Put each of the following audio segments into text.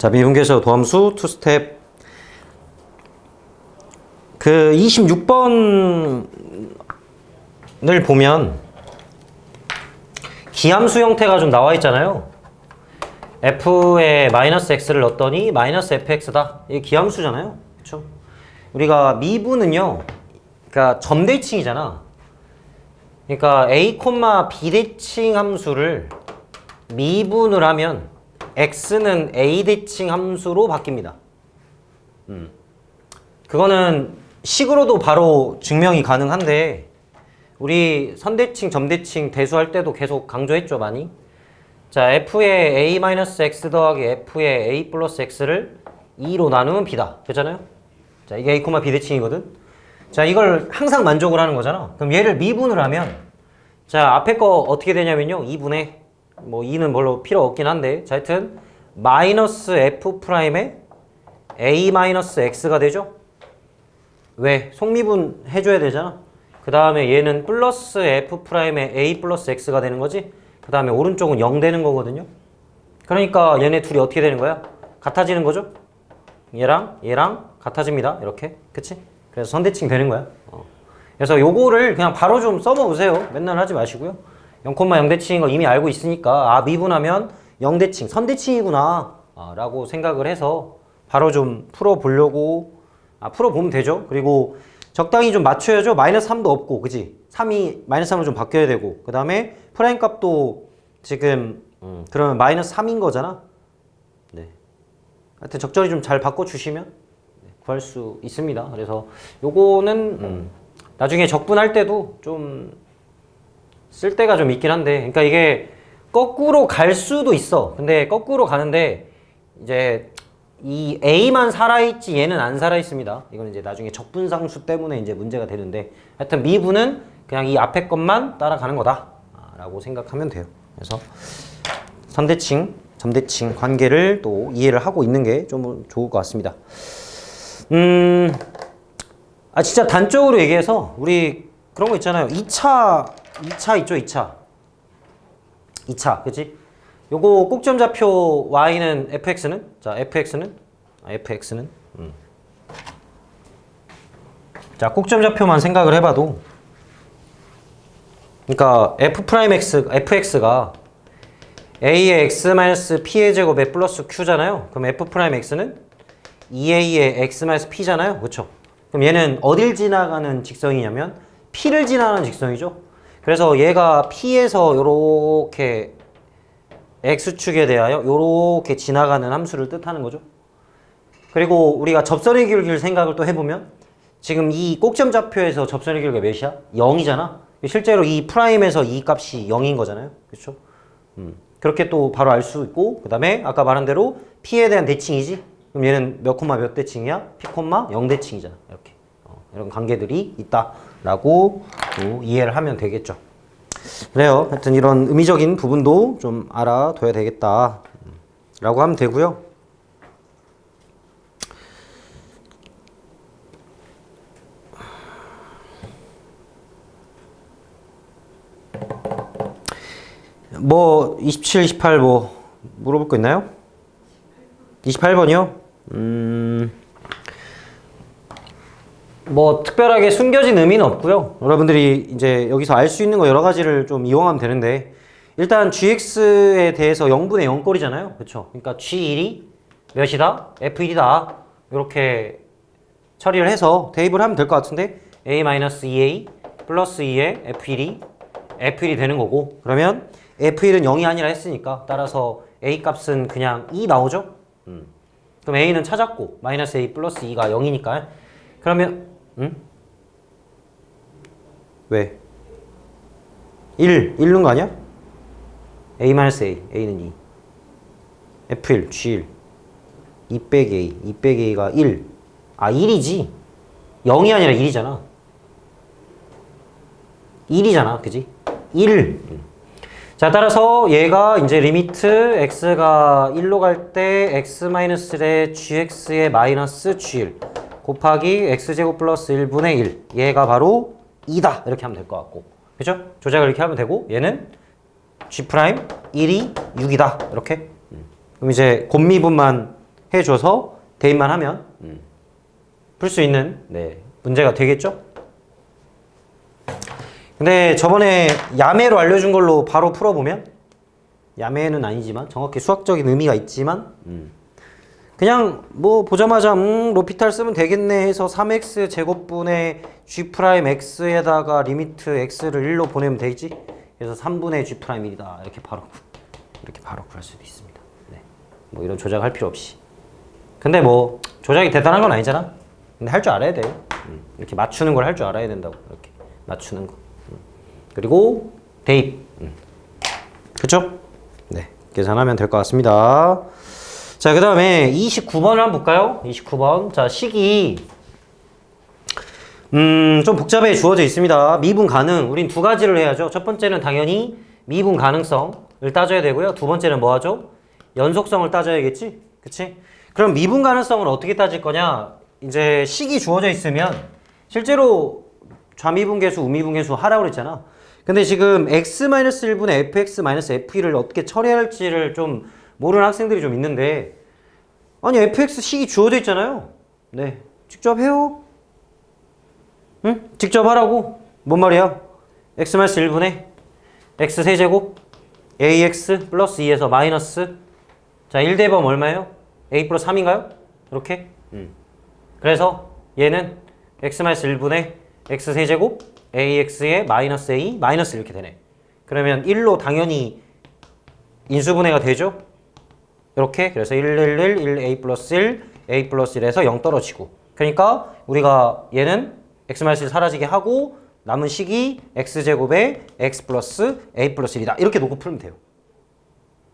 자, 미분계에서 도함수 투스텝 그 26번을 보면 기함수 형태가 좀 나와 있잖아요. f에 마이너스 x를 넣었더니 마이너스 fx다. 이게 기함수잖아요. 그쵸? 우리가 미분은요, 그러니까 점대칭이잖아. 그러니까 a, b 대칭 함수를 미분을 하면 x는 a 대칭 함수로 바뀝니다. 그거는 식으로도 바로 증명이 가능한데 우리 선대칭, 점대칭 대수할 때도 계속 강조했죠, 많이. 자, f의 a-x 더하기 f의 a 플러스 x를 2로 나누면 b다. 그렇잖아요? 자, 이게 a, b 대칭이거든. 자, 이걸 항상 만족을 하는 거잖아. 그럼 얘를 미분을 하면 자, 앞에 거 어떻게 되냐면요. 2분의 뭐 2는 별로 필요 없긴 한데 자, 하여튼 마이너스 f 프라임의 a-x가 되죠? 왜? 속미분 해줘야 되잖아. 그 다음에 얘는 플러스 f 프라임의 a 플러스 x가 되는 거지. 그 다음에 오른쪽은 0 되는 거거든요. 그러니까 얘네 둘이 어떻게 되는 거야? 같아지는 거죠? 얘랑 같아집니다. 이렇게. 그치? 그래서 선대칭 되는 거야. 그래서 요거를 그냥 바로 좀 써먹으세요. 맨날 하지 마시고요. 0,0대칭인 거 이미 알고 있으니까 아, 미분하면 0대칭, 선대칭이구나 라고 생각을 해서 바로 좀 풀어보려고 풀어보면 되죠. 그리고 적당히 좀 맞춰야죠. 마이너스 3도 없고, 그지? 3이 마이너스 3으로 좀 바뀌어야 되고, 그 다음에 프라임 값도 지금 그러면 마이너스 3인 거잖아. 네. 하여튼 적절히 좀 잘 바꿔주시면 구할 수 있습니다. 그래서 요거는 나중에 적분할 때도 좀 쓸 때가 좀 있긴 한데, 그러니까 이게 거꾸로 갈 수도 있어. 근데 거꾸로 가는데 이제 이 A만 살아있지 얘는 안 살아있습니다. 이건 이제 나중에 적분상수 때문에 이제 문제가 되는데 하여튼 미분은 그냥 이 앞에 것만 따라가는 거다 라고 생각하면 돼요. 그래서 선대칭, 점대칭 관계를 또 이해를 하고 있는 게 좀 좋을 것 같습니다. 진짜 단적으로 얘기해서 우리 그런 거 있잖아요. 2차 있죠, 2차, 그치? 요거 꼭점좌표 y는 fx는? 자, fx는? 자, 꼭점좌표만 생각을 해봐도 그러니까 fx가 a의 x-p의 제곱에 플러스 q잖아요. 그럼 f'x는 2a의 x-p잖아요. 그쵸? 그럼 얘는 어딜 지나가는 직선이냐면 p를 지나가는 직선이죠. 그래서 얘가 p에서 요렇게 x축에 대하여 요렇게 지나가는 함수를 뜻하는 거죠. 그리고 우리가 접선의 길이를 생각을 또 해보면 지금 이 꼭점좌표에서 접선의 길이가 몇이야? 0이잖아. 실제로 이 프라임에서 이 값이 0인 거잖아요. 그렇죠? 그렇게 또 바로 알 수 있고 그 다음에 아까 말한 대로 p에 대한 대칭이지. 그럼 얘는 몇 콤마 몇 대칭이야? p 콤마 0 대칭이잖아. 이렇게 이런 관계들이 있다라고 또 이해를 하면 되겠죠. 그래요. 하여튼 이런 의미적인 부분도 좀 알아둬야 되겠다 라고 하면 되고요. 뭐 27, 28 뭐 물어볼 거 있나요? 28번이요? 뭐 특별하게 숨겨진 의미는 없고요. 여러분들이 이제 여기서 알 수 있는 거 여러 가지를 좀 이용하면 되는데 일단 gx에 대해서 0분의 0꼴이잖아요. 그렇죠? 그러니까 g1이 몇이다? f1이다. 이렇게 처리를 해서 대입을 하면 될 것 같은데 a-2a 플러스 2의 f1이 되는 거고 그러면 f1은 0이 아니라 했으니까 따라서 a 값은 그냥 2 나오죠? 그럼 a는 찾았고 마이너스 a 플러스 2가 0이니까 그러면 왜? 1 넣은 거 아니야? a-a, a는 2 f1, g1 2 빼기 a, 2 빼기 a가 1 1이지 0이 아니라 1이잖아 1이잖아 그지? 1 자 따라서 얘가 이제 리미트 x가 1로 갈 때 x-의 gx의 마이너스 g1 곱하기 x제곱 플러스 1분의 1 얘가 바로 2다 이렇게 하면 될 것 같고 그죠? 조작을 이렇게 하면 되고 얘는 g'1이 6이다 이렇게 그럼 이제 곱미분만 해줘서 대입만 하면 풀 수 있는 네, 문제가 되겠죠? 근데 저번에 야매로 알려준 걸로 바로 풀어보면 야매는 아니지만 정확히 수학적인 의미가 있지만 그냥 뭐 보자마자 로피탈 쓰면 되겠네 해서 3x 제곱분의 g 프라임 x에다가 리미트 x를 1로 보내면 되지. 그래서 3분의 g 프라임 1이다 이렇게 바로 구할 수도 있습니다. 네. 뭐 이런 조작할 필요 없이. 근데 뭐 조작이 대단한 건 아니잖아. 근데 할 줄 알아야 돼요. 이렇게 맞추는 걸 할 줄 알아야 된다고. 이렇게 맞추는 거. 그리고 대입. 그쵸? 네. 계산하면 될 것 같습니다. 자, 그 다음에 29번을 한번 볼까요? 29번. 자, 식이 좀 복잡하게 주어져 있습니다. 미분 가능. 우린 두 가지를 해야죠. 첫 번째는 당연히 미분 가능성을 따져야 되고요. 두 번째는 뭐 하죠? 연속성을 따져야겠지? 그치? 그럼 미분 가능성을 어떻게 따질 거냐? 이제 식이 주어져 있으면 실제로 좌미분계수, 우미분계수 하라고 그랬잖아. 근데 지금 x-1분의 fx-f2를 어떻게 처리할지를 좀 모르는 학생들이 좀 있는데 아니 fx 식이 주어져 있잖아요. 네, 직접 해요. 응? 직접 하라고. 뭔 말이야? x-1분의 x 세제곱 ax 플러스 2에서 마이너스 자 1대범 얼마예요? a 플러스 3인가요? 이렇게? 그래서 얘는 x-1분의 x세제곱 ax에 마이너스 a 마이너스 이렇게 되네. 그러면 1로 당연히 인수분해가 되죠? 이렇게 그래서 1, 1, 1, 1, a 플러스 1, a 플러스 1에서 0 떨어지고 그러니까 우리가 얘는 x-1 사라지게 하고 남은 식이 x제곱에 x 플러스 a 플러스 1이다. 이렇게 놓고 풀면 돼요.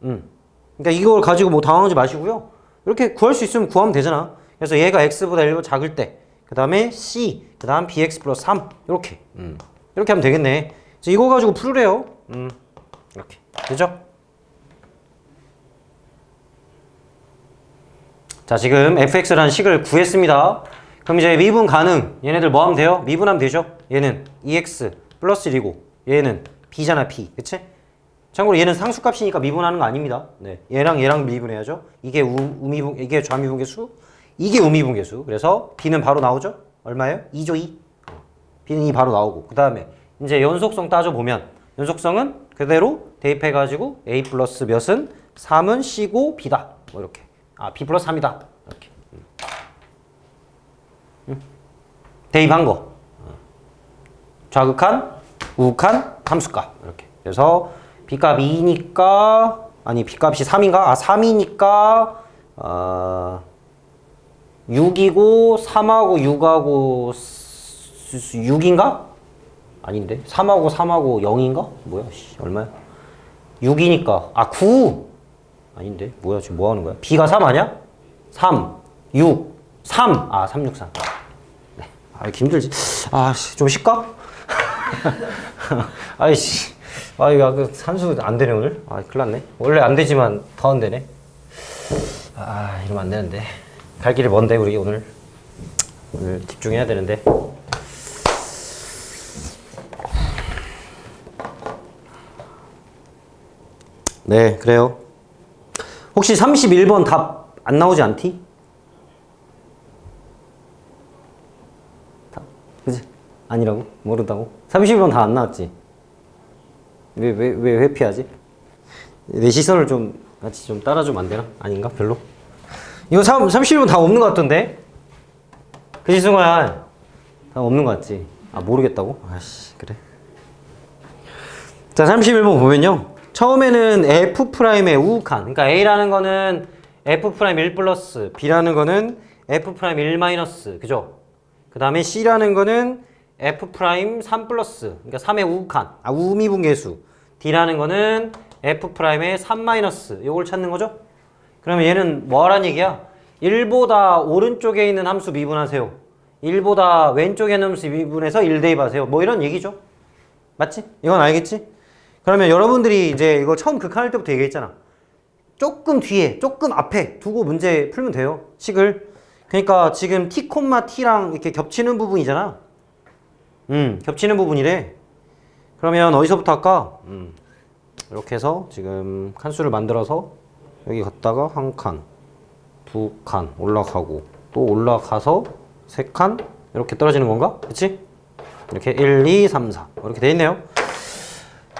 그러니까 이걸 가지고 뭐 당황하지 마시고요. 이렇게 구할 수 있으면 구하면 되잖아. 그래서 얘가 x보다 1보 작을 때 그 다음에 c, 그 다음 bx 플러스 3 이렇게 이렇게 하면 되겠네. 그래서 이거 가지고 풀으래요. 이렇게 되죠? 자 지금 fx라는 식을 구했습니다. 그럼 이제 미분 가능 얘네들 뭐 하면 돼요? 미분하면 되죠? 얘는 2x 플러스 1이고 얘는 b잖아 b 그치? 참고로 얘는 상수값이니까 미분하는 거 아닙니다. 네. 얘랑 미분해야죠. 이게 이게 좌미분계수 이게 우미분계수. 그래서 b는 바로 나오죠? 얼마예요? 2죠 2. b는 2 바로 나오고 그 다음에 이제 연속성 따져보면 연속성은 그대로 대입해가지고 a 플러스 몇은 3은 c고 b다. 뭐 이렇게 b 플러스 3이다. 이렇게 대입한 거 좌극한 우극한 함수값 이렇게 그래서 b값 2니까 아니 b값이 3인가? 3이니까 6이고 3하고 6하고 6인가? 아닌데 3하고 0인가? 뭐야 얼마야? 6이니까 9 아닌데 뭐야 지금 뭐 하는 거야? b가 3 아니야? 3 6 3 3, 6, 3 네. 이렇게 힘들지? 좀 쉴까? 아이씨 이거 산수 안 되네 오늘? 큰일 났네. 원래 안 되지만 더 안 되네. 이러면 안 되는데. 갈 길이 먼데 우리 오늘 집중해야 되는데. 네 그래요. 혹시 31번 답 안 나오지 않디? 그치? 아니라고? 모른다고? 31번 다 안 나왔지? 왜 회피하지? 내 시선을 좀 같이 좀 따라주면 안 되나? 아닌가? 별로? 이거 31번 다 없는 것 같던데? 그치 승호야? 다 없는 것 같지? 모르겠다고? 그래. 자 31번 보면요 처음에는 F'의 우극한 그러니까 A라는 거는 F'1 플러스 B라는 거는 F'1 마이너스 그죠? 그 다음에 C라는 거는 F'3 플러스 그러니까 3의 우극한 우미분계수 D라는 거는 F'의 3 마이너스 요걸 찾는 거죠? 그러면 얘는 뭐하란 얘기야? 1보다 오른쪽에 있는 함수 미분하세요 1보다 왼쪽에 있는 함수 미분해서 1 대입하세요 뭐 이런 얘기죠 맞지? 이건 알겠지? 그러면 여러분들이 이제 이거 처음 극한할 때부터 얘기했잖아 조금 뒤에 조금 앞에 두고 문제 풀면 돼요 식을 그러니까 지금 t, t랑 이렇게 겹치는 부분이잖아 겹치는 부분이래 그러면 어디서부터 할까? 이렇게 해서 지금 칸수를 만들어서 여기 갔다가 한 칸, 두 칸 올라가고 또 올라가서 세 칸 이렇게 떨어지는 건가? 그치? 이렇게 1, 2, 3, 4 이렇게 돼 있네요.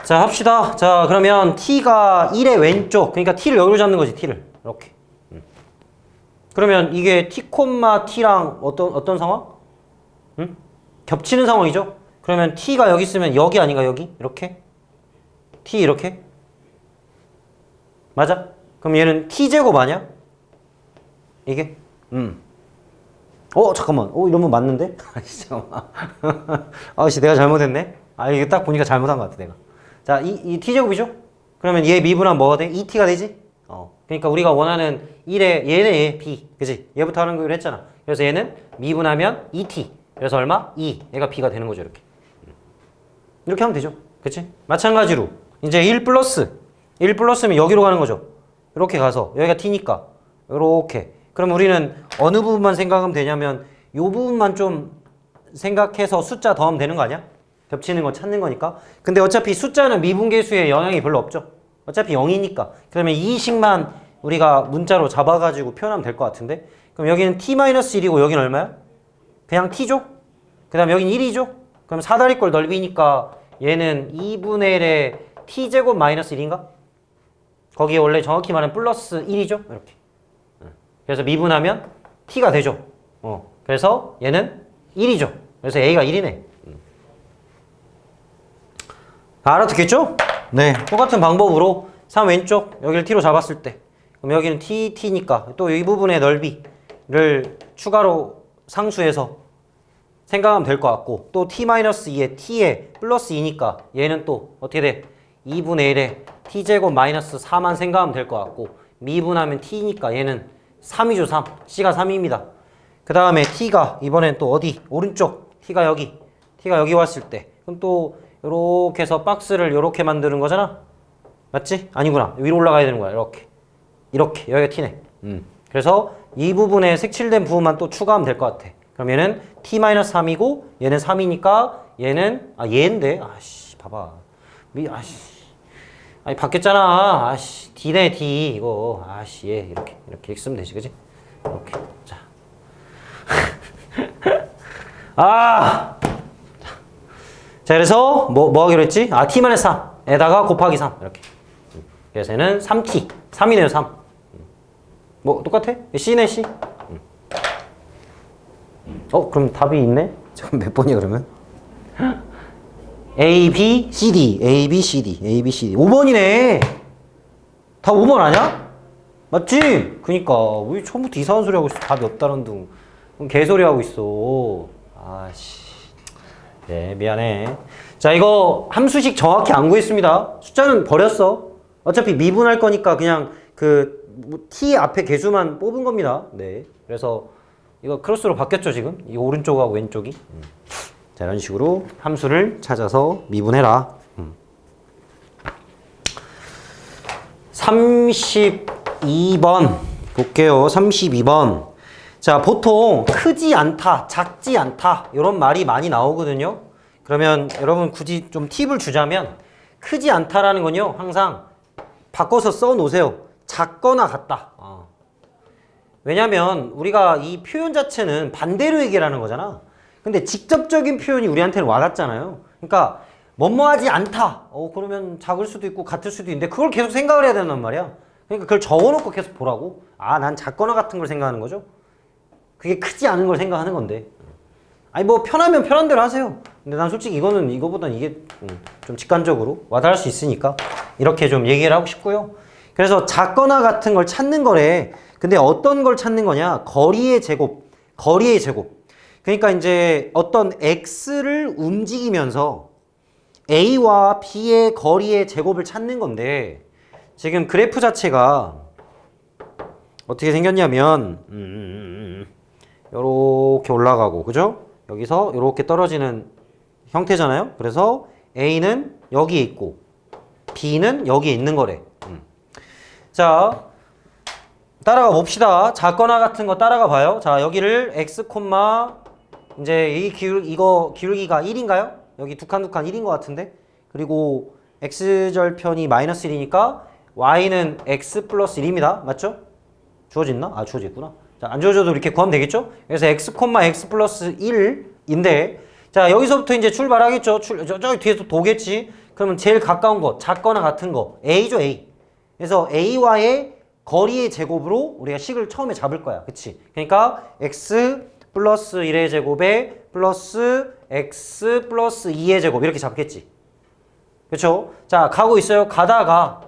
자 합시다. 자 그러면 t가 1의 왼쪽 그러니까 t를 여기로 잡는 거지 t를 이렇게. 그러면 이게 t, t랑 어떤 상황? 응? 겹치는 상황이죠? 그러면 t가 여기 있으면 여기 아닌가 여기? 이렇게? t 이렇게? 맞아? 그럼 얘는 t제곱 아니야? 이게? 잠깐만. 이러면 맞는데? 아씨, 잠깐만. 아씨, 내가 잘못했네? 이게 딱 보니까 잘못한 것 같아, 내가. 자, 이 t제곱이죠? 그러면 얘 미분하면 뭐가 돼? 2t가 되지? 그러니까 우리가 원하는 1에, 얘는 얘, b. 그치? 얘부터 하는 거로 했잖아. 그래서 얘는 미분하면 2t. 그래서 얼마? 2. 얘가 b가 되는 거죠, 이렇게. 이렇게 하면 되죠. 그치? 마찬가지로. 이제 1 플러스면 여기로 가는 거죠. 이렇게 가서, 여기가 t니까. 이렇게. 그럼 우리는 어느 부분만 생각하면 되냐면 이 부분만 좀 생각해서 숫자 더하면 되는 거 아니야? 겹치는 거 찾는 거니까. 근데 어차피 숫자는 미분계수에 영향이 별로 없죠. 어차피 0이니까. 그러면 이 식만 우리가 문자로 잡아가지고 표현하면 될 것 같은데. 그럼 여기는 t-1이고 여기는 얼마야? 그냥 t죠? 그 다음에 여기는 1이죠? 그럼 사다리꼴 넓이니까 얘는 2분의 1의 t제곱 마이너스 1인가? 거기에 원래 정확히 말하면 플러스 1이죠? 이렇게. 그래서 미분하면 t가 되죠. 그래서 얘는 1이죠. 그래서 a가 1이네. 알아듣겠죠? 네. 똑같은 방법으로 3 왼쪽 여기를 t로 잡았을 때 그럼 여기는 t니까 또 이 부분의 넓이를 추가로 상수해서 생각하면 될 것 같고 또 t-2에 t에 플러스 2니까 얘는 또 어떻게 돼? 2분의 1에 t제곱 마이너스 4만 생각하면 될 것 같고 미분하면 t니까 얘는 3이죠 3. c가 3입니다. 그 다음에 t가 이번엔 또 어디? 오른쪽 t가 여기 왔을 때 그럼 또 요렇게 해서 박스를 요렇게 만드는 거잖아. 맞지? 아니구나. 위로 올라가야 되는 거야. 이렇게 여기가 t네. 그래서 이 부분에 색칠된 부분만 또 추가하면 될 것 같아. 그럼 얘는 t-3이고 얘는 3이니까 얘는 얘인데 아씨 봐봐. 아니 바뀌었잖아. 아씨 d네 d 이거 아씨 얘 이렇게 쓰면 되지 그지? 이렇게 자. 자 그래서 뭐 하기로 했지? t-3에다가 곱하기 3 이렇게. 그래서 얘는 3t 3이네요 3. 뭐 똑같아? c네 c. 그럼 답이 있네? 잠깐 몇 번이야 그러면? A, B, C, D, A, B, C, D, A, B, C, D 5번이네. 다 5번 아니야? 맞지? 그니까 왜 처음부터 이상한 소리 하고 있어. 답이 없다는 둥 개소리 하고 있어. 아씨 네 미안해. 자 이거 함수식 정확히 안 구했습니다. 숫자는 버렸어. 어차피 미분할 거니까 그냥 t 앞에 개수만 뽑은 겁니다. 네 그래서 이거 크로스로 바뀌었죠 지금? 이 오른쪽하고 왼쪽이. 자 이런 식으로 함수를 찾아서 미분해라. 32번 볼게요. 32번. 자 보통 크지 않다, 작지 않다 이런 말이 많이 나오거든요. 그러면 여러분 굳이 좀 팁을 주자면 크지 않다라는 건요 항상 바꿔서 써 놓으세요. 작거나 같다. 왜냐면 우리가 이 표현 자체는 반대로 얘기하는 거잖아. 근데 직접적인 표현이 우리한테는 와닿잖아요. 그러니까 뭐뭐하지 않다. 그러면 작을 수도 있고 같을 수도 있는데 그걸 계속 생각을 해야 된단 말이야. 그러니까 그걸 적어놓고 계속 보라고. 난 작거나 같은 걸 생각하는 거죠. 그게 크지 않은 걸 생각하는 건데. 아니 뭐 편하면 편한 대로 하세요. 근데 난 솔직히 이거보단 이게 좀 직관적으로 와닿을 수 있으니까 이렇게 좀 얘기를 하고 싶고요. 그래서 작거나 같은 걸 찾는 거래. 근데 어떤 걸 찾는 거냐? 거리의 제곱. 그러니까 이제 어떤 x를 움직이면서 a와 b의 거리의 제곱을 찾는 건데 지금 그래프 자체가 어떻게 생겼냐면 요렇게 올라가고 그죠? 여기서 요렇게 떨어지는 형태잖아요. 그래서 a는 여기에 있고 b는 여기에 있는 거래. 자 따라가 봅시다. 작거나 같은 거 따라가 봐요. 자 여기를 x, 이제 이 기울기가 1인가요? 여기 두 칸 1인 것 같은데. 그리고 x절편이 마이너스 1이니까 y는 x 플러스 1입니다. 맞죠? 주어졌나? 아, 주어졌구나. 자, 안 주어져도 이렇게 구하면 되겠죠? 그래서 x, x 플러스 1인데, 자, 여기서부터 이제 출발하겠죠? 저기 뒤에서 도겠지? 그러면 제일 가까운 거, 작거나 같은 거, a죠, a. 그래서 a와의 거리의 제곱으로 우리가 식을 처음에 잡을 거야. 그치? 그러니까 x 플러스 1의 제곱에 플러스 x 플러스 2의 제곱 이렇게 잡겠지. 그쵸? 자, 가고 있어요. 가다가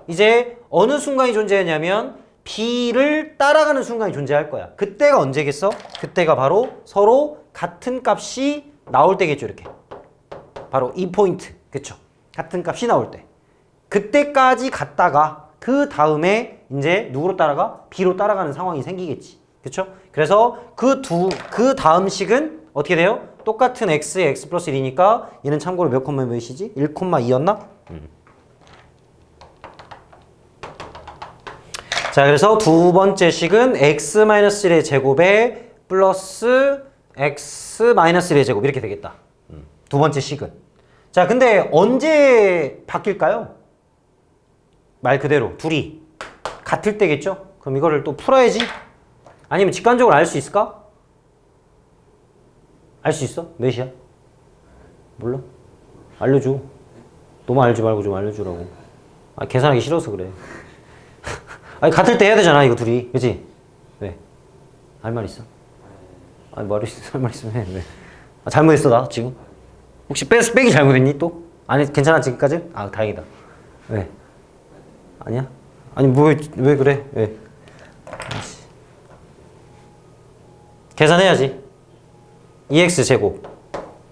이제 어느 순간이 존재하냐면 b를 따라가는 순간이 존재할 거야. 그때가 언제겠어? 그때가 바로 서로 같은 값이 나올 때겠죠. 이렇게. 바로 이 포인트. 그쵸? 같은 값이 나올 때. 그때까지 갔다가 그 다음에 이제 누구로 따라가? b로 따라가는 상황이 생기겠지. 그쵸? 그래서 그 다음 식은 어떻게 돼요? 똑같은 x에 x 플러스 1이니까 얘는 참고로 몇 콤마 몇이지? 1,2였나? 자, 그래서 두 번째 식은 x-1의 제곱에 플러스 x-1의 제곱 이렇게 되겠다. 두 번째 식은. 자, 근데 언제 바뀔까요? 말 그대로 둘이 같을 때겠죠? 그럼 이거를 또 풀어야지. 아니면 직관적으로 알 수 있을까? 알 수 있어? 몇이야? 몰라? 알려줘. 너무 알지 말고 좀 알려주라고. 아, 계산하기 싫어서 그래. 아니, 같을 때 해야 되잖아, 이거 둘이. 그치? 왜? 할 말 있어? 아니, 할 말 있으면 해. 왜? 아, 잘못했어, 나 지금? 혹시 빼기 잘못했니, 또? 아니, 괜찮아, 지금까지? 아, 다행이다. 왜? 아니야? 아니, 왜 그래? 왜? 아이씨. 계산해야지. 2x 제곱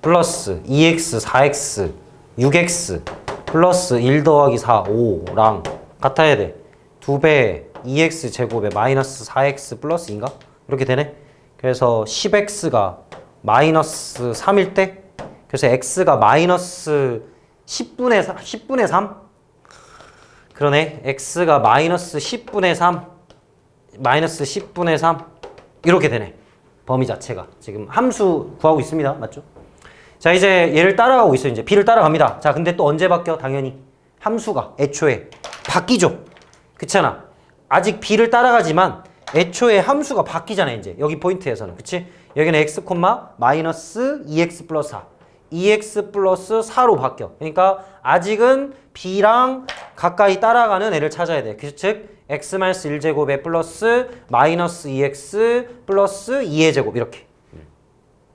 플러스 2x 4x 6x 플러스 1 더하기 4 5랑 같아야 돼. 2배 2x 제곱에 마이너스 4x 플러스 2인가? 이렇게 되네. 그래서 10x가 마이너스 3일 때, 그래서 x가 마이너스 10분의 3? 그러네. x가 마이너스 10분의 3 마이너스 10분의 3 이렇게 되네. 범위 자체가. 지금 함수 구하고 있습니다. 맞죠? 자, 이제 얘를 따라가고 있어요. 이제 b를 따라갑니다. 자, 근데 또 언제 바뀌어? 당연히 함수가 애초에 바뀌죠. 그렇잖아. 아직 b를 따라가지만 애초에 함수가 바뀌잖아. 이제 여기 포인트에서는. 그치? 여기는 x, 마이너스 2x 플러스 4 2x 플러스 4로 바뀌어. 그러니까 아직은 b랑 가까이 따라가는 애를 찾아야 돼. 즉 x-1제곱에 플러스 마이너스 2x 플러스 2의 제곱 이렇게.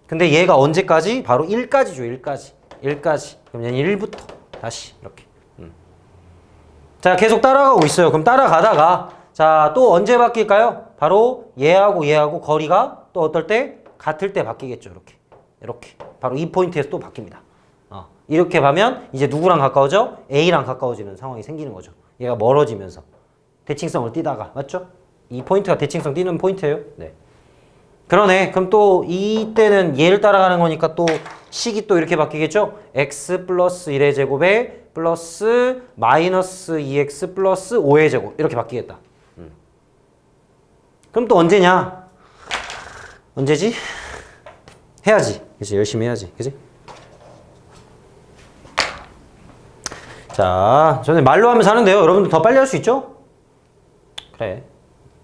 근데 얘가 언제까지? 바로 1까지 줘. 1까지. 그럼 얘는 1부터 다시 이렇게. 자, 계속 따라가고 있어요. 그럼 따라가다가 자, 또 언제 바뀔까요? 바로 얘하고 거리가 또 어떨 때? 같을 때 바뀌겠죠. 이렇게. 바로 이 포인트에서 또 바뀝니다. 이렇게 하면 이제 누구랑 가까워져? A랑 가까워지는 상황이 생기는 거죠. 얘가 멀어지면서. 대칭성을 띠다가. 맞죠? 이 포인트가 대칭성 띠는 포인트예요. 네. 그러네. 그럼 또 이때는 얘를 따라가는 거니까 또 식이 또 이렇게 바뀌겠죠? x 플러스 1의 제곱에 플러스 마이너스 2x 플러스 5의 제곱 이렇게 바뀌겠다. 그럼 또 언제냐? 언제지? 해야지. 그치? 열심히 해야지. 그치? 자, 저는 말로 하면서 하는데요. 여러분들 더 빨리 할 수 있죠? 그래.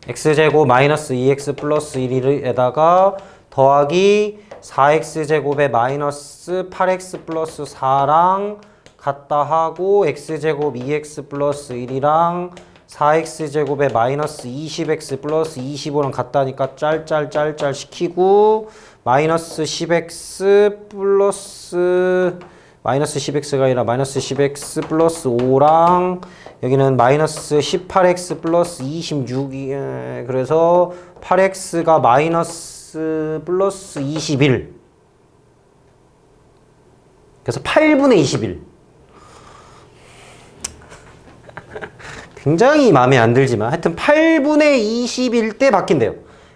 x제곱 마이너스 2x 플러스 1에다가 더하기 4x제곱에 마이너스 8x 플러스 4랑 같다 하고 x제곱 2x 플러스 1이랑 4x제곱에 마이너스 20x 플러스 25랑 같다니까 짤 시키고 마이너스 10x 플러스 마이너스 10x가 아니라 마이너스 10x 플러스 5랑 여기는 마이너스 18x 플러스 26이 그래서 8x가 마이너스 플러스 21 그래서 8분의 21 굉장히 마음에 안 들지만 하여튼 8분의 20일 때 바뀐대요.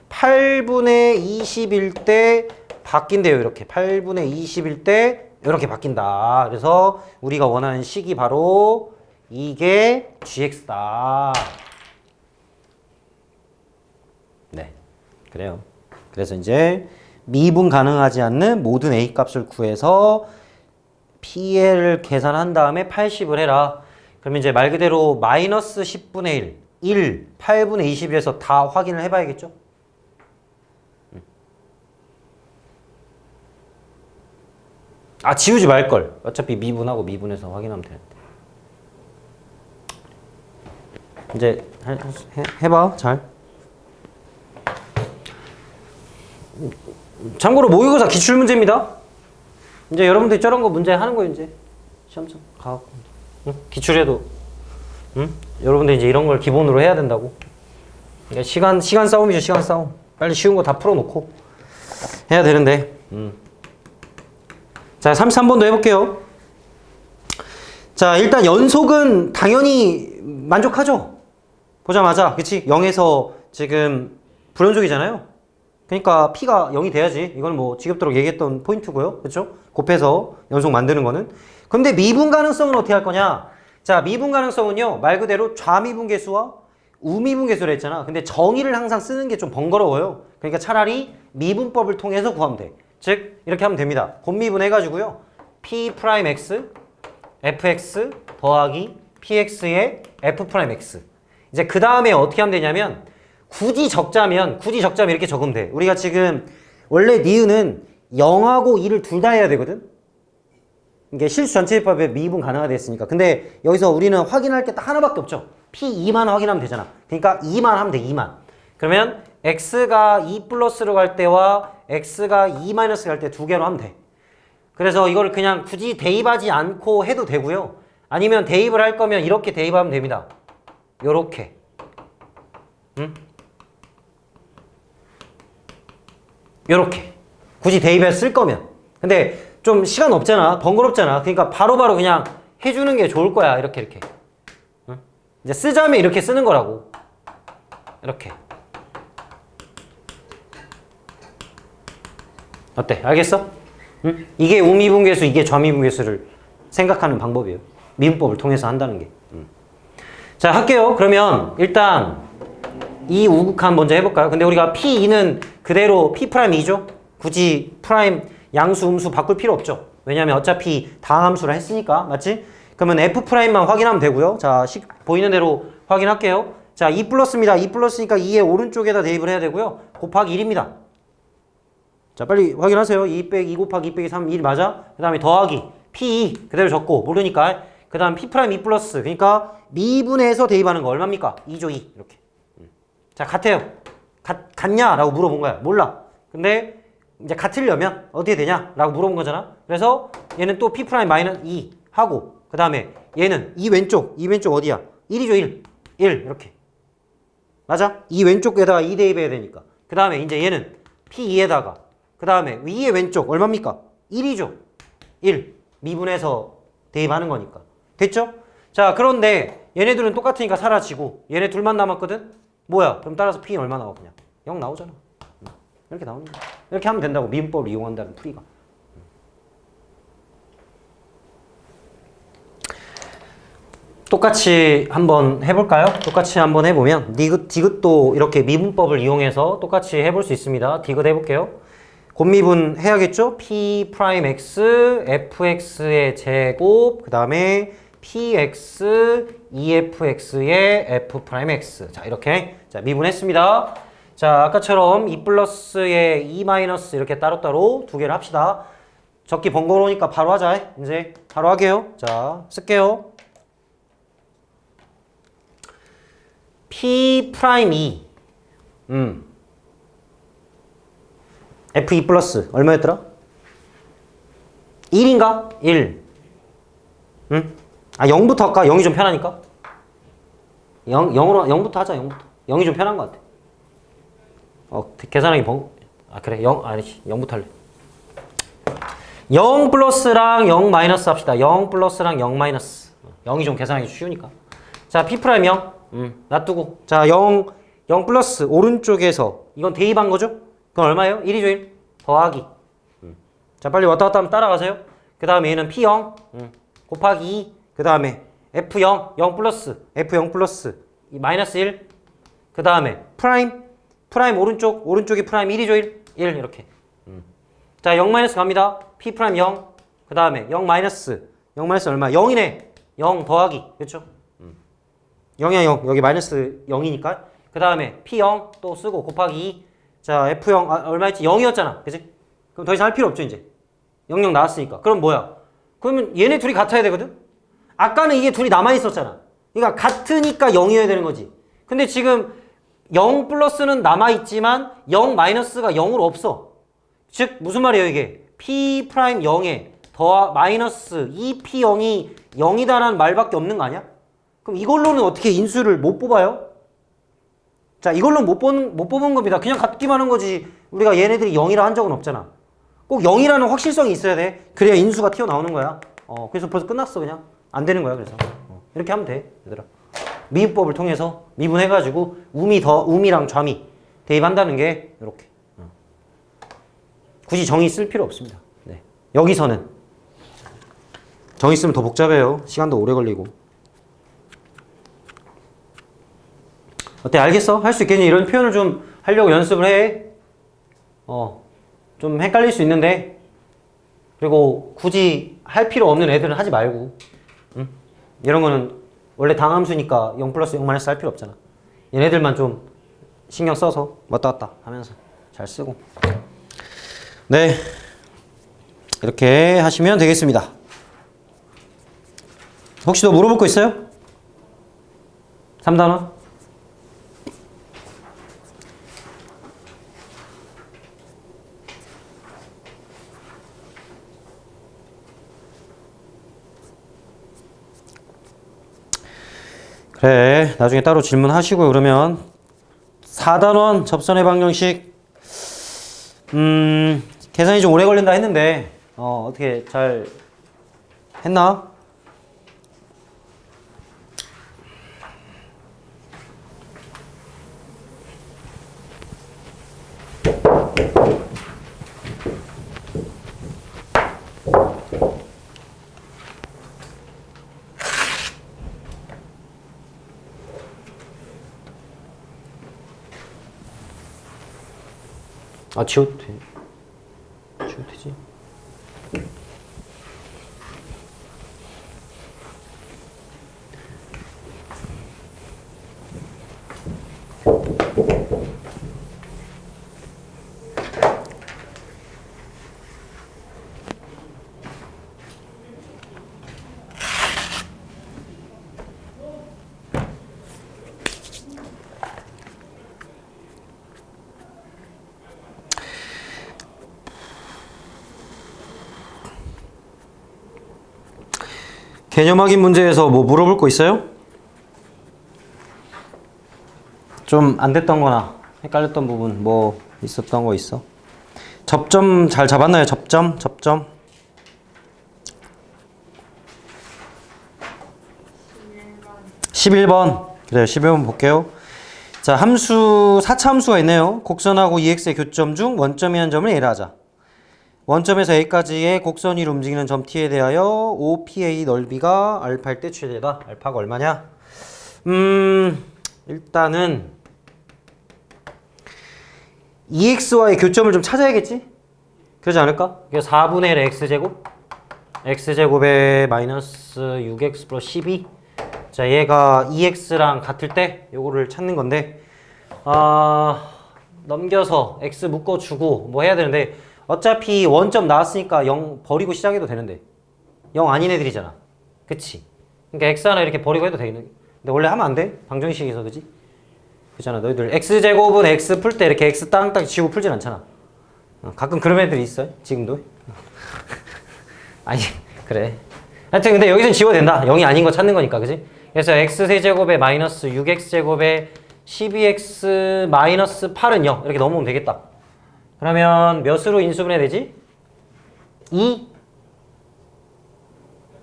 8분의 20일 때 바뀐대요. 이렇게 8분의 20일 때 이렇게 바뀐다. 그래서 우리가 원하는 식이 바로 이게 gx다. 네, 그래요. 그래서 이제 미분 가능하지 않는 모든 a 값을 구해서 PL을 계산한 다음에 80을 해라. 그러면 이제 말 그대로 마이너스 10분의 1 1, 8분의 20에서 다 확인을 해봐야겠죠? 아, 지우지 말걸. 어차피 미분하고 미분해서 확인하면 되는데. 이제 해봐, 잘. 참고로 모의고사 기출문제입니다. 이제 여러분들이 저런 거 문제 하는 거 이제 시험장 가갖고 응? 기출해도 응? 여러분들 이제 이런 걸 기본으로 해야 된다고. 그러니까 시간 싸움이죠, 시간 싸움. 빨리 쉬운 거 다 풀어놓고 해야 되는데. 자, 33번도 해볼게요. 자, 일단 연속은 당연히 만족하죠. 보자마자, 그치? 0에서 지금 불연속이잖아요. 그러니까 P가 0이 돼야지. 이건 뭐 지겹도록 얘기했던 포인트고요. 그렇죠? 곱해서 연속 만드는 거는. 근데 미분 가능성은 어떻게 할 거냐? 자, 미분 가능성은요. 말 그대로 좌미분 계수와 우미분 계수를 했잖아. 근데 정의를 항상 쓰는 게 좀 번거로워요. 그러니까 차라리 미분법을 통해서 구하면 돼. 즉 이렇게 하면 됩니다. 곱미분 해가지고요. P'X, Fx 더하기 Px의 F'X. 이제 그 다음에 어떻게 하면 되냐면 굳이 적자면 이렇게 적으면 돼. 우리가 지금 원래 니은은 0하고 2를 둘 다 해야 되거든. 이게 실수 전체집합에 미분 가능하다 했으니까. 근데 여기서 우리는 확인할 게 딱 하나밖에 없죠. P2만 확인하면 되잖아. 그러니까 2만 하면 돼. 2만. 그러면 x가 2 플러스로 갈 때와 x가 2 마이너스 갈 때 두 개로 하면 돼. 그래서 이걸 그냥 굳이 대입하지 않고 해도 되고요. 아니면 대입을 할 거면 이렇게 대입하면 됩니다. 요렇게. 응? 요렇게. 굳이 대입해서 쓸 거면. 근데 좀 시간 없잖아. 번거롭잖아. 그러니까 바로바로 그냥 해주는 게 좋을 거야. 이렇게. 응? 이제 쓰자면 이렇게 쓰는 거라고. 이렇게. 어때? 알겠어? 응? 이게 우미분계수, 이게 좌미분계수를 생각하는 방법이에요. 미분법을 통해서 한다는 게. 자, 할게요. 그러면 일단 이 우극한 먼저 해볼까요? 근데 우리가 P2는 그대로 P'2죠? 굳이 프라임 양수, 음수 바꿀 필요 없죠. 왜냐면 어차피 다항함수라 했으니까. 맞지? 그러면 F'만 확인하면 되고요. 자, 보이는 대로 확인할게요. 자, 2 플러스입니다. 2 플러스니까 2의 오른쪽에다 대입을 해야 되고요. 곱하기 1입니다. 자, 빨리 확인하세요. 2 빼기 2 곱하기 2 빼기 3, 1 맞아? 그 다음에 더하기 P2 그대로 적고 모르니까 그 다음 P'2 플러스 그러니까 미분해서 대입하는 거 얼마입니까? 2죠 2 이렇게. 자, 같아요. 같냐? 라고 물어본 거야. 몰라. 근데 이제 같으려면 어떻게 되냐? 라고 물어본 거잖아. 그래서 얘는 또 P'-2 하고 그 다음에 얘는 이 왼쪽 어디야? 1이죠 1 이렇게. 맞아? 이 왼쪽에다가 2 대입해야 되니까. 그 다음에 이제 얘는 P2에다가 그 다음에 위의 왼쪽 얼마입니까? 1이죠. 1. 미분해서 대입하는 거니까. 됐죠? 자, 그런데 얘네들은 똑같으니까 사라지고 얘네 둘만 남았거든? 뭐야? 그럼 따라서 P는 얼마 나와? 그냥 0 나오잖아. 이렇게 나오는 거야. 이렇게 하면 된다고. 미분법을 이용한다는 풀이가. 똑같이 한번 해볼까요? 똑같이 한번 해보면 디귿도 이렇게 미분법을 이용해서 똑같이 해볼 수 있습니다. 디귿 해볼게요. 곱미분 해야겠죠? P'X, Fx의 제곱, 그 다음에 Px, EFx의 F'X. 자, 이렇게. 자, 미분했습니다. 자, 아까처럼 2 플러스에 2 마이너스 이렇게 따로따로 두 개를 합시다. 적기 번거로우니까 바로 하자. 이제 바로 하게요. 자, 쓸게요. P'2 F2 플러스 얼마였더라? 1인가? 1 응? 아, 0부터 할까? 0이 좀 편하니까 0부터 하자. 0이 좀 편한 것 같아. 계산하기 그래. 0 아니지. 0부터 할래. 0 플러스랑 0 마이너스 합시다. 0 플러스랑 0 마이너스 0이 좀 계산하기 쉬우니까. 자, P'0 놔두고. 자, 0 플러스 오른쪽에서 이건 대입한 거죠? 그건 얼마예요? 1이죠 1. 더하기. 자, 빨리 왔다 갔다 하면 따라가세요. 그 다음에 얘는 P0 곱하기 2. 그 다음에 F0 0 플러스 F0 플러스 마이너스 1. 그 다음에 프라임 오른쪽이 프라임 1이죠 1 이렇게. 자, 0 마이너스 갑니다. P' 0. 그 다음에 0 마이너스 얼마? 0이네. 0 더하기. 그렇죠? 0이야 0. 여기 마이너스 0이니까. 그 다음에 P0 또 쓰고 곱하기 2. 자 F0 얼마였지? 0이었잖아. 그치? 그럼 더 이상 할 필요 없죠 이제. 0, 0 나왔으니까. 그럼 뭐야? 그러면 얘네 둘이 같아야 되거든? 아까는 이게 둘이 남아있었잖아. 그러니까 같으니까 0이어야 되는 거지. 근데 지금 0 플러스는 남아있지만 0 마이너스가 0으로 없어. 즉 무슨 말이에요 이게? P 프라임 0에 더 마이너스 2P0이 0이다라는 말밖에 없는 거 아니야? 그럼 이걸로는 어떻게 인수를 못 뽑아요? 자 이걸로는 못 뽑은 겁니다. 그냥 같기만 한 거지. 우리가 얘네들이 0이라 한 적은 없잖아. 꼭 0이라는 확실성이 있어야 돼. 그래야 인수가 튀어나오는 거야. 그래서 벌써 끝났어 그냥. 안 되는 거야 그래서. 이렇게 하면 돼 얘들아. 미분법을 통해서 미분해가지고 우미랑 좌미 대입한다는 게 이렇게. 굳이 정의 쓸 필요 없습니다. 네. 여기서는 정의 쓰면 더 복잡해요. 시간도 오래 걸리고. 어때? 알겠어? 할 수 있겠니? 이런 표현을 좀 하려고 연습을 해. 좀 헷갈릴 수 있는데, 그리고 굳이 할 필요 없는 애들은 하지 말고, 응? 이런 거는 원래 당함수니까 0 플러스 0 마이너스 할 필요 없잖아. 얘네들만 좀 신경 써서 왔다 갔다 하면서 잘 쓰고. 네. 이렇게 하시면 되겠습니다. 혹시 더 물어볼 거 있어요? 3단원? 그래, 나중에 따로 질문하시고 그러면 4단원 접선의 방정식 계산이 좀 오래 걸린다 했는데 어떻게 잘 했나? 지워도 돼. 지워도 되지. 개념 확인 문제에서 뭐 물어볼 거 있어요? 좀 안 됐던 거나 헷갈렸던 부분 뭐 있었던 거 있어? 접점 잘 잡았나요? 접점? 11번. 그래요. 11번 볼게요. 자, 4차 함수가 있네요. 곡선하고 EX의 교점 중 원점이 한 점을 A라 하자. 원점에서 A까지의 곡선 위로 움직이는 점 T에 대하여 OPA 넓이가 알파일 때 최대다. 알파가 얼마냐? 일단은 EX와의 교점을 좀 찾아야겠지? 그러지 않을까? 이게 4분의 1 X제곱 X제곱에 마이너스 6X 플러스 12. 자, 얘가 EX랑 같을 때 요거를 찾는 건데 넘겨서 X 묶어주고 뭐 해야 되는데 어차피 원점 나왔으니까 0 버리고 시작해도 되는데 0 아닌 애들이잖아. 그치? 그러니까 X 하나 이렇게 버리고 해도 되겠네. 근데 원래 하면 안 돼. 방정식에서. 그치? 그잖아. 너희들 X제곱은 X 풀 때 이렇게 X 땅땅 지우고 풀진 않잖아. 가끔 그런 애들이 있어요. 지금도. 아니 그래. 하여튼 근데 여기서는 지워도 된다. 0이 아닌 거 찾는 거니까. 그치? 그래서 X세제곱에 마이너스 6X제곱에 12X 마이너스 8은 0 이렇게 넘으면 되겠다. 그러면 몇으로 인수분해 되지? 2?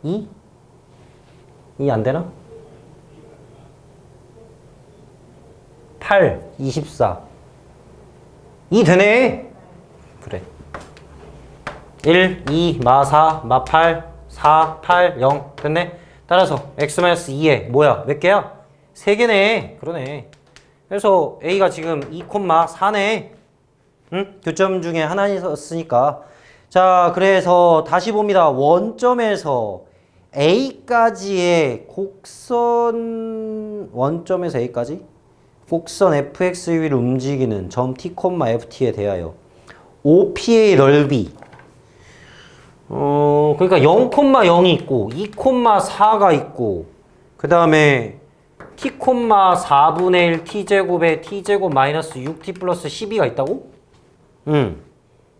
2? 2 안 되나? 8, 24. 2 되네. 그래. 1, 2, 마 4, 마 8, 4, 8, 0. 됐네. 따라서 x-2에 뭐야? 몇 개야? 3개네. 그러네. 그래서 A가 지금 2,4네. 응? 교점 중에 하나 있었으니까. 자, 그래서 다시 봅니다. 원점에서 A까지의 곡선 원점에서 A까지 곡선 fx 위를 움직이는 점 t, ft에 대하여 OP의 넓이 그러니까 0,0이 있고 2,4가 있고 그 다음에 t, 4분의 1 t제곱에 t제곱 마이너스 6t 플러스 12가 있다고?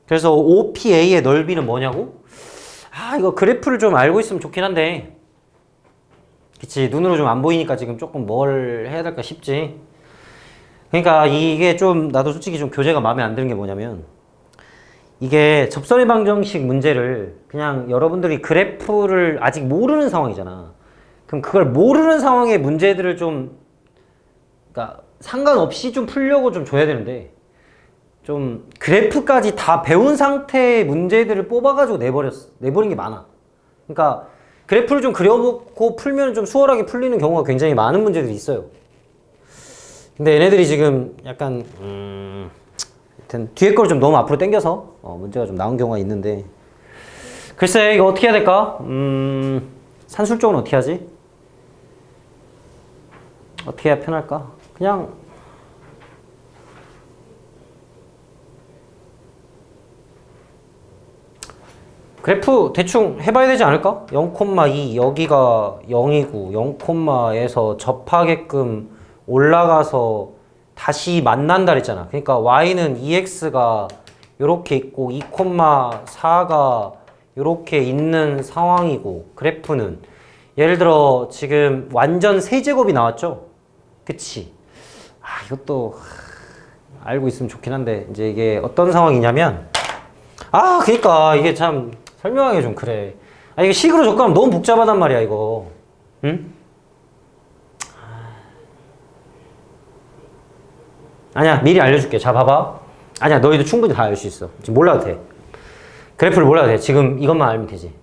그래서 OPA의 넓이는 뭐냐고? 아 이거 그래프를 좀 알고 있으면 좋긴 한데 그치 눈으로 좀 안 보이니까 지금 조금 뭘 해야 될까 싶지. 그러니까 이게 좀 나도 솔직히 좀 교재가 마음에 안 드는 게 뭐냐면 이게 접선의 방정식 문제를 그냥 여러분들이 그래프를 아직 모르는 상황이잖아. 그럼 그걸 모르는 상황의 문제들을 좀 그러니까 상관없이 좀 풀려고 좀 줘야 되는데 좀 그래프까지 다 배운 상태의 문제들을 뽑아가지고 내버린 게 많아. 그러니까 그래프를 좀 그려놓고 풀면 좀 수월하게 풀리는 경우가 굉장히 많은 문제들이 있어요. 근데 얘네들이 지금 약간 하여튼 뒤에 걸 좀 너무 앞으로 당겨서 문제가 좀 나온 경우가 있는데 글쎄 이거 어떻게 해야 될까? 산술적으로 어떻게 하지? 어떻게 해야 편할까? 그냥 그래프 대충 해봐야 되지 않을까? 0,2 여기가 0이고 0,에서 접하게끔 올라가서 다시 만난다 그랬잖아. 그러니까 y는 2x가 요렇게 있고 2,4가 요렇게 있는 상황이고 그래프는 예를 들어 지금 완전 세제곱이 나왔죠? 그치? 아 이것도 알고 있으면 좋긴 한데 이제 이게 어떤 상황이냐면 그러니까 이게 참 설명하기 좀 그래. 이게 식으로 접근하면 너무 복잡하단 말이야 이거. 응? 아니야 미리 알려줄게. 자 봐봐. 아니야 너희도 충분히 다 알 수 있어. 지금 몰라도 돼. 그래프를 몰라도 돼. 지금 이것만 알면 되지.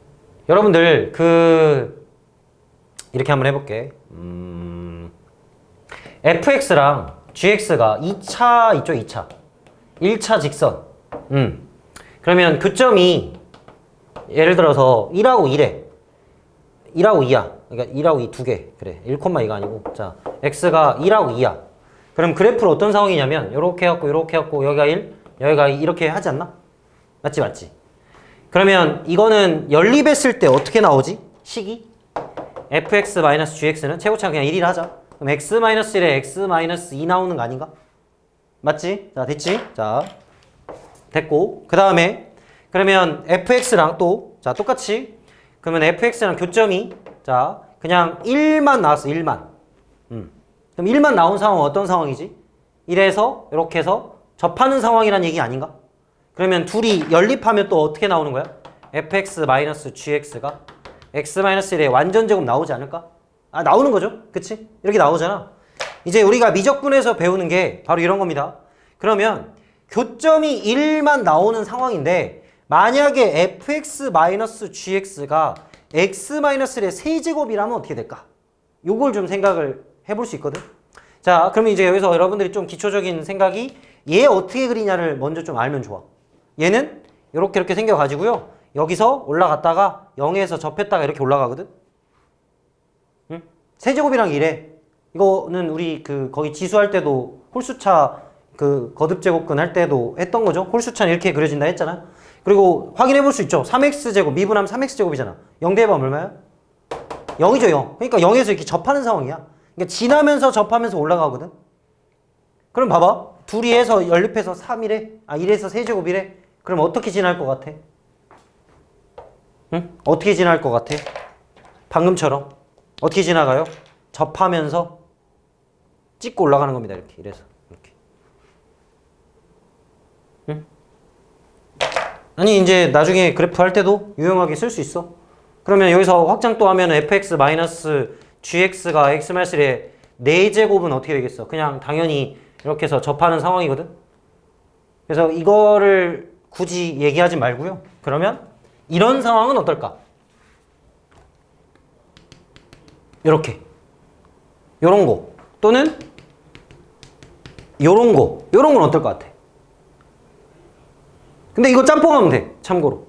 여러분들 이렇게 한번 해볼게. fx랑 gx가 2차 있죠 2차 1차 직선. 그러면 교점이 예를 들어서 1하고 1에 1하고 2야. 그러니까 1하고 2 두 개. 그래 1,2가 아니고 자 x가 1하고 2야. 그럼 그래프는 어떤 상황이냐면 요렇게 해갖고 요렇게 해갖고 여기가 1 여기가 2 이렇게 하지 않나? 맞지? 그러면 이거는 연립했을 때 어떻게 나오지? 식이? fx-gx는 최고차는 그냥 1이라 하자. 그럼 x-1에 x-2 나오는 거 아닌가? 맞지? 자 됐지? 자 됐고 그 다음에 그러면 fx랑 또 자 똑같이 그러면 fx랑 교점이 자 그냥 1만 나왔어 1만. 그럼 1만 나온 상황은 어떤 상황이지? 1에서 이렇게 해서 접하는 상황이란 얘기 아닌가? 그러면 둘이 연립하면 또 어떻게 나오는 거야? fx-gx가 x-1의 완전 제곱 나오지 않을까? 나오는 거죠. 그치? 이렇게 나오잖아. 이제 우리가 미적분에서 배우는 게 바로 이런 겁니다. 그러면 교점이 1만 나오는 상황인데 만약에 fx-gx가 x-의 세제곱이라면 어떻게 될까? 요걸 좀 생각을 해볼 수 있거든. 자 그러면 이제 여기서 여러분들이 좀 기초적인 생각이 얘 어떻게 그리냐를 먼저 좀 알면 좋아. 얘는 이렇게 생겨가지고요. 여기서 올라갔다가 0에서 접했다가 이렇게 올라가거든. 응? 세제곱이랑 이래. 이거는 우리 거기 지수할 때도 홀수차 거듭제곱근 할 때도 했던 거죠. 홀수차는 이렇게 그려진다 했잖아. 그리고 확인해 볼 수 있죠. 3x제곱 미분하면 3x제곱이잖아. 0 대입하면 얼마야? 0이죠 0. 그러니까 0에서 이렇게 접하는 상황이야. 그러니까 지나면서 접하면서 올라가거든. 그럼 봐봐. 둘이 해서 연립해서 3이래. 1에서 세제곱이래. 그럼 어떻게 지날 것 같아? 응? 어떻게 지날 것 같아? 방금처럼. 어떻게 지나가요? 접하면서 찍고 올라가는 겁니다. 이렇게. 이래서. 이렇게. 응? 아니 이제 나중에 그래프 할 때도 유용하게 쓸 수 있어. 그러면 여기서 확장 또 하면 fx-gx가 x-1의 4제곱은 어떻게 되겠어? 그냥 당연히 이렇게 해서 접하는 상황이거든. 그래서 이거를 굳이 얘기하지 말고요. 그러면 이런 상황은 어떨까? 요렇게 요런 거 또는 요런 건 어떨 것 같아? 근데 이거 짬뽕하면 돼. 참고로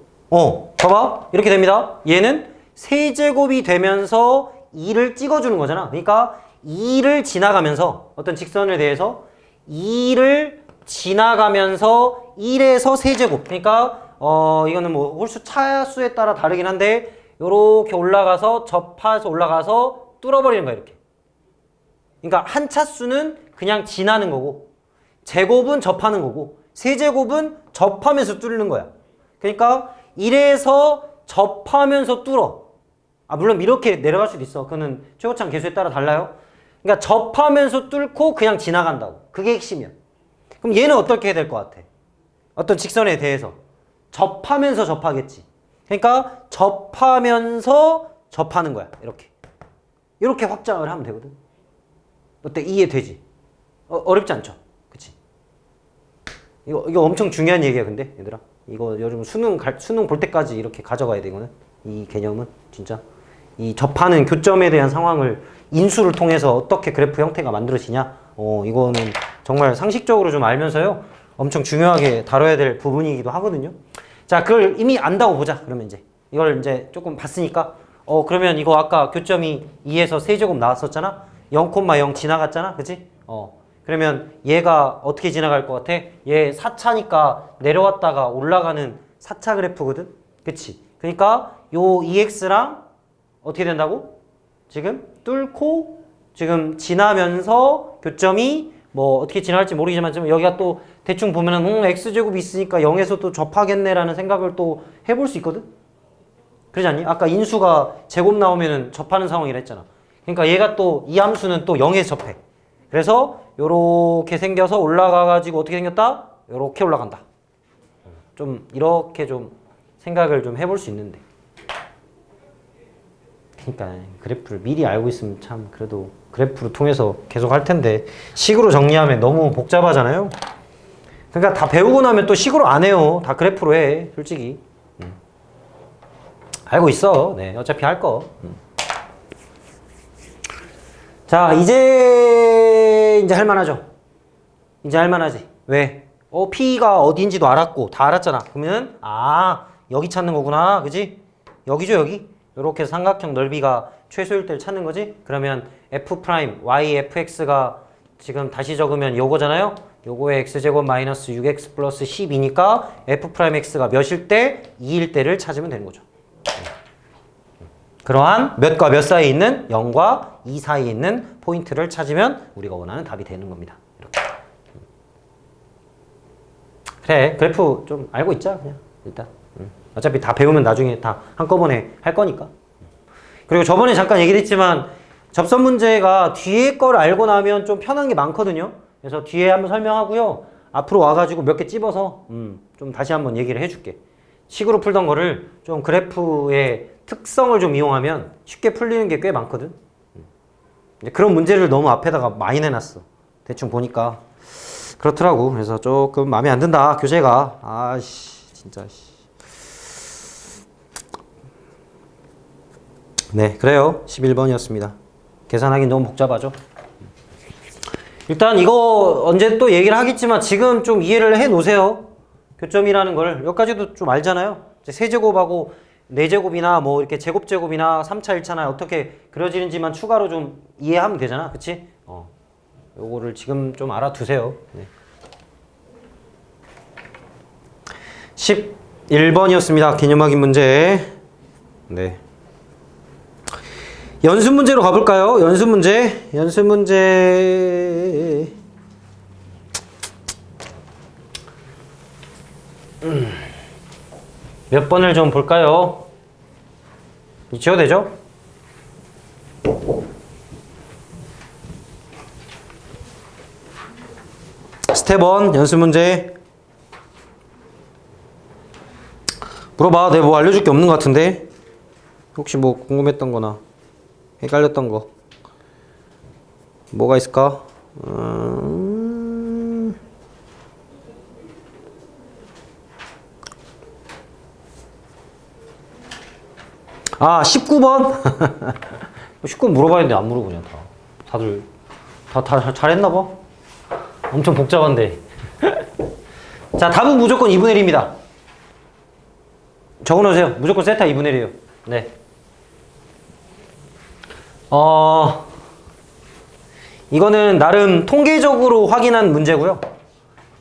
봐봐 이렇게 됩니다. 얘는 세제곱이 되면서 2를 찍어주는 거잖아. 그러니까 2를 지나가면서 어떤 직선에 대해서 2를 지나가면서 1에서 세제곱. 그러니까 이거는 뭐 홀수 차수에 따라 다르긴 한데 요렇게 올라가서 접해서 올라가서 뚫어버리는 거야 이렇게. 그러니까 한 차수는 그냥 지나는 거고 제곱은 접하는 거고 세제곱은 접하면서 뚫는 거야. 그러니까 1에서 접하면서 뚫어. 물론 이렇게 내려갈 수도 있어. 그거는 최고창 개수에 따라 달라요. 그러니까 접하면서 뚫고 그냥 지나간다고. 그게 핵심이야. 그럼 얘는 어떻게 해야 될 것 같아? 어떤 직선에 대해서 접하면서 접하겠지. 그러니까 접하면서 접하는 거야. 이렇게 확장을 하면 되거든. 어때? 이해되지? 어렵지 않죠? 그치? 이거 엄청 중요한 얘기야 근데 얘들아. 이거 요즘 수능 볼 때까지 이렇게 가져가야 돼. 이거는 이 개념은 진짜 이 접하는 교점에 대한 상황을 인수를 통해서 어떻게 그래프 형태가 만들어지냐. 이거는 정말 상식적으로 좀 알면서요 엄청 중요하게 다뤄야 될 부분이기도 하거든요. 자, 그걸 이미 안다고 보자. 그러면 이제 이걸 이제 조금 봤으니까 그러면 이거 아까 교점이 2에서 세제곱 나왔었잖아. 0,0 지나갔잖아. 그치? 그러면 얘가 어떻게 지나갈 것 같아? 얘 4차니까 내려왔다가 올라가는 4차 그래프거든? 그치? 그러니까 요 EX랑 어떻게 된다고? 지금 뚫고 지금 지나면서 교점이 뭐 어떻게 지나갈지 모르지만 지금 여기가 또 대충 보면은 X제곱이 있으니까 0에서 또 접하겠네라는 생각을 또 해볼 수 있거든? 그러지 않니? 아까 인수가 제곱 나오면은 접하는 상황이라 했잖아. 그러니까 얘가 또 이 함수는 또 0에서 접해. 그래서 요렇게 생겨서 올라가가지고 어떻게 생겼다? 요렇게 올라간다. 좀 이렇게 좀 생각을 좀 해볼 수 있는데. 그러니까 그래프를 미리 알고 있으면 참 그래도 그래프를 통해서 계속 할 텐데 식으로 정리하면 너무 복잡하잖아요. 그러니까 다 배우고 나면 또 식으로 안 해요. 다 그래프로 해. 솔직히. 알고 있어. 네, 어차피 할 거. 자, 이제 할만하죠. 이제 할만하지. 왜? P가 어디인지도 알았고 다 알았잖아. 그러면 여기 찾는 거구나. 그지? 여기죠, 여기. 이렇게 해서 삼각형 넓이가 최소일 때를 찾는 거지. 그러면 F' Y fx가 지금 다시 적으면 요거잖아요. 요거의 x제곱 마이너스 6x 플러스 10이니까 F'x가 몇일 때? 2일 때를 찾으면 되는 거죠. 그러한 몇과 몇 사이에 있는 0과 2 사이에 있는 포인트를 찾으면 우리가 원하는 답이 되는 겁니다. 이렇게. 그래, 그래프 좀 알고 있자 그냥 일단. 어차피 다 배우면 나중에 다 한꺼번에 할 거니까. 그리고 저번에 잠깐 얘기를 했지만 접선 문제가 뒤에 걸 알고 나면 좀 편한 게 많거든요. 그래서 뒤에 한번 설명하고요. 앞으로 와가지고 몇 개 찝어서 좀 다시 한번 얘기를 해줄게. 식으로 풀던 거를 좀 그래프의 특성을 좀 이용하면 쉽게 풀리는 게 꽤 많거든. 그런 문제를 너무 앞에다가 많이 내놨어. 대충 보니까 그렇더라고. 그래서 조금 마음에 안 든다 교재가. 진짜. 네, 그래요. 11번이었습니다. 계산하기 너무 복잡하죠. 일단 이거 언제 또 얘기를 하겠지만 지금 좀 이해를 해 놓으세요. 교점이라는 걸 여기까지도 좀 알잖아요. 세제곱하고 4제곱이나 뭐 이렇게 제곱제곱이나 3차 1차나 어떻게 그려지는지만 추가로 좀 이해하면 되잖아. 그치? 요거를 지금 좀 알아두세요. 네. 11번이었습니다. 개념 확인 문제. 네. 연습 문제로 가볼까요? 연습 문제. 몇 번을 좀 볼까요? 지워도 되죠? 스텝 1 연습 문제. 물어봐. 내가 뭐 알려줄 게 없는 것 같은데. 혹시 뭐 궁금했던 거나 헷갈렸던 거 뭐가 있을까? 19번? 19번 물어봐야 되는데 안 물어보냐 다. 다들 다 잘했나 봐. 엄청 복잡한데. 자, 답은 무조건 2분의 1입니다. 적어놓으세요. 무조건 세타 2분의 1이에요. 네. 이거는 나름 통계적으로 확인한 문제고요.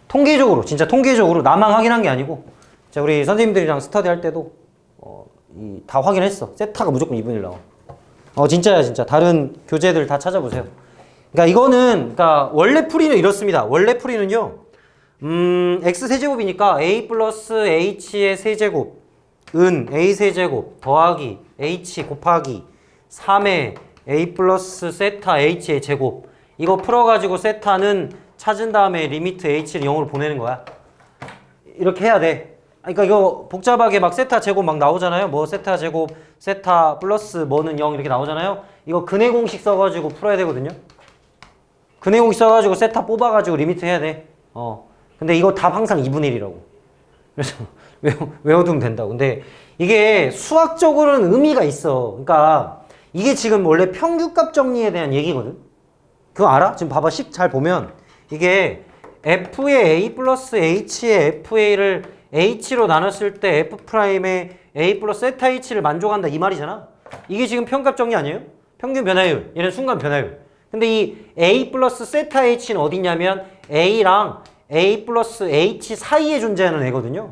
통계적으로, 진짜 통계적으로 나만 확인한 게 아니고, 자, 우리 선생님들이랑 스터디 할 때도 다 확인했어. 세타가 무조건 2분의 1 나와. 진짜야, 진짜. 다른 교재들 다 찾아보세요. 그러니까 이거는, 그러니까 원래 풀이는 이렇습니다. 원래 풀이는요, x 세제곱이니까 a 플러스 h의 세제곱은 a 세제곱 더하기 h 곱하기 3의 a 플러스 세타 h의 제곱. 이거 풀어가지고 세타는 찾은 다음에 리미트 h를 0으로 보내는 거야. 이렇게 해야 돼. 그러니까 이거 복잡하게 막 세타 제곱 막 나오잖아요. 뭐 세타 제곱, 세타 플러스 뭐는 0 이렇게 나오잖아요. 이거 근해 공식 써가지고 풀어야 되거든요. 근해 공식 써가지고 세타 뽑아가지고 리미트 해야 돼. 근데 이거 답 항상 2분의 1이라고. 그래서 외워두면 된다고. 근데 이게 수학적으로는 의미가 있어. 그러니까 이게 지금 원래 평균값 정리에 대한 얘기거든. 그거 알아? 지금 봐봐. 식 잘 보면 이게 f의 a 플러스 h의 fa를 h로 나눴을 때 f'의 a 플러스 세타 h를 만족한다 이 말이잖아. 이게 지금 평균값 정리 아니에요? 평균 변화율. 얘는 순간 변화율. 근데 이 a 플러스 세타 h는 어디냐면 a랑 a 플러스 h 사이에 존재하는 애거든요.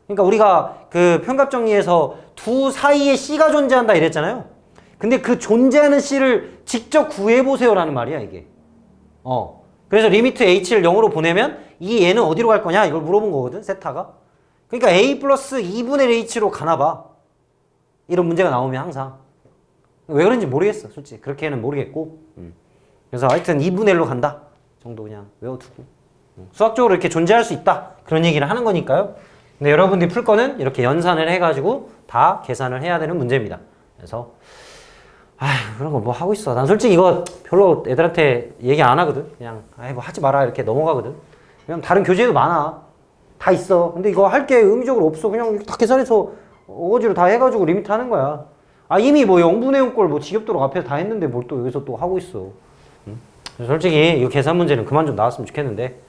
그러니까 우리가 그 평균값 정리에서 두 사이에 c가 존재한다 이랬잖아요. 근데 그 존재하는 c를 직접 구해보세요 라는 말이야 이게. 그래서 리미트 h를 0으로 보내면 이 얘는 어디로 갈 거냐 이걸 물어본 거거든 세타가. 그러니까 a 플러스 2분의 h로 가나봐. 이런 문제가 나오면 항상. 왜 그런지 모르겠어 솔직히. 그렇게는 모르겠고. 그래서 하여튼 2분의 1로 간다 정도 그냥 외워두고. 수학적으로 이렇게 존재할 수 있다 그런 얘기를 하는 거니까요. 근데 여러분들이 풀 거는 이렇게 연산을 해가지고 다 계산을 해야 되는 문제입니다. 그래서 그런 거 뭐 하고 있어. 난 솔직히 이거 별로 애들한테 얘기 안 하거든. 그냥 뭐 하지 마라 이렇게 넘어가거든. 왜냐면 다른 교재도 많아. 다 있어. 근데 이거 할 게 의미적으로 없어. 그냥 다 계산해서 어거지로 다 해가지고 리미트 하는 거야. 이미 뭐 0분의 0꼴 뭐 지겹도록 앞에서 다 했는데 뭘 또 여기서 또 하고 있어. 그래서 솔직히 이 계산 문제는 그만 좀 나왔으면 좋겠는데.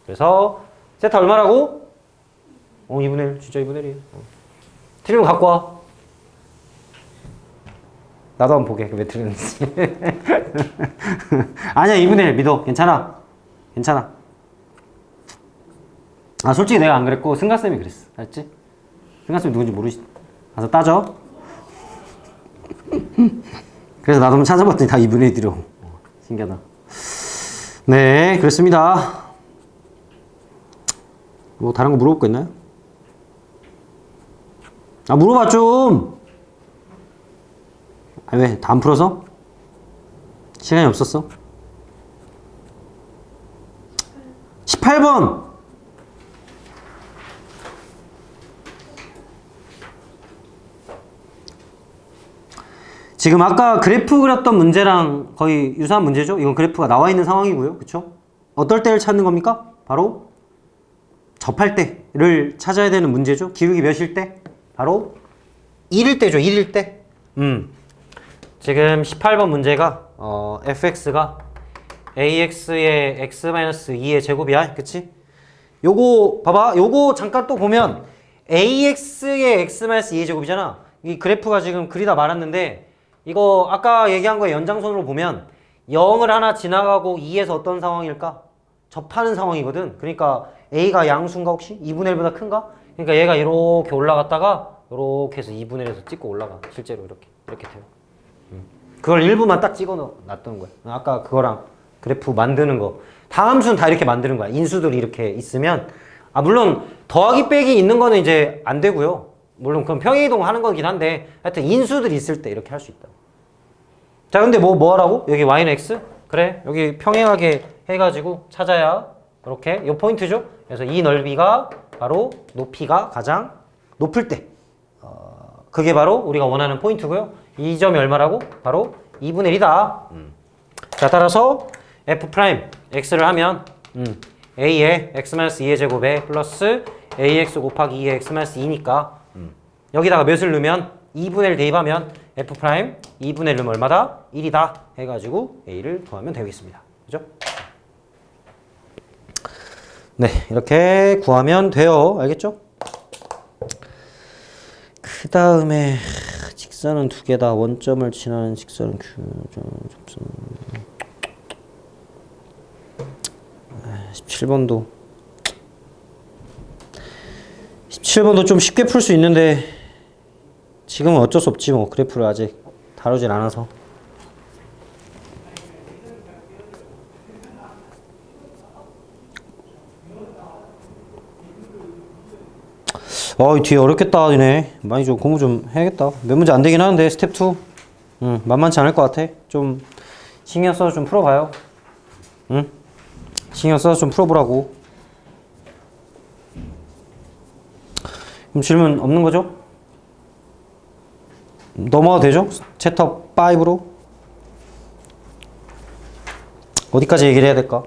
그래서 세타 얼마라고? 2분의 1. 진짜 2분의 1이야. 틀리면 갖고 와. 나도 한번 보게. 왜 틀렸는지. 아니야 2분의 1 믿어. 괜찮아. 괜찮아. 솔직히 내가 안 그랬고 승가쌤이 그랬어. 알았지? 승가쌤이 누군지 모르시. 가서 따져. 그래서 나도 한번 찾아봤더니 다 2분의 1이라고. 신기하다. 네, 그렇습니다. 뭐 다른 거 물어볼 거 있나요? 물어봐 좀. 왜? 다 안 풀어서? 시간이 없었어? 18번! 지금 아까 그래프 그렸던 문제랑 거의 유사한 문제죠? 이건 그래프가 나와 있는 상황이고요. 그쵸? 어떨 때를 찾는 겁니까? 바로 접할 때를 찾아야 되는 문제죠. 기울기 몇일 때? 바로 1일 때죠. 1일 때. 지금 18번 문제가 fx가 ax의 x-2의 제곱이야. 그치? 요거 봐봐. 요거 잠깐 또 보면 ax의 x-2의 제곱이잖아. 이 그래프가 지금 그리다 말았는데 이거 아까 얘기한 거의 연장선으로 보면 0을 하나 지나가고 2에서 어떤 상황일까? 접하는 상황이거든. 그러니까 a가 양수인가 혹시? 2분의 1보다 큰가? 그러니까 얘가 이렇게 올라갔다가 이렇게 해서 2분의 1에서 찍고 올라가. 실제로 이렇게 돼요. 그걸 일부만 딱 찍어 놨던 거야. 아까 그거랑 그래프 만드는 거. 다함수는 다 이렇게 만드는 거야. 인수들이 이렇게 있으면. 물론 더하기 빼기 있는 거는 이제 안 되고요. 물론 그럼 평행이동 하는 거긴 한데 하여튼 인수들이 있을 때 이렇게 할 수 있다. 자 근데 뭐 하라고? 여기 y는 x? 그래 여기 평행하게 해가지고 찾아야 이렇게 요 포인트죠. 그래서 이 넓이가 바로 높이가 가장 높을 때 그게 바로 우리가 원하는 포인트고요. 이 점이 얼마라고? 바로 2분의 1이다. 자 따라서 f 프라임 x를 하면 a의 x-2의 제곱에 플러스 ax 곱하기 2의 x-2니까 여기다가 몇을 넣으면 2분의 1 대입하면 f 프라임 2분의 1 넣으면 얼마다? 1이다 해가지고 a를 구하면 되겠습니다. 그죠? 네 이렇게 구하면 돼요. 알겠죠? 그 다음에 직선은 두 개다. 원점을 지나는 직선은 Q. 17번도 17번도 좀 쉽게 풀 수 있는데 지금은 어쩔 수 없지 뭐. 그래프를 아직 다루질 않아서. 뒤에 어렵겠다 니네. 많이 좀 공부 좀 해야겠다. 몇 문제 안 되긴 하는데 스텝 2 만만치 않을 것 같아. 좀 신경 써서 좀 풀어봐요. 응? 신경 써서 좀 풀어보라고. 그럼 질문 없는 거죠? 넘어가도 되죠? 챕터 5로? 어디까지 얘기를 해야 될까?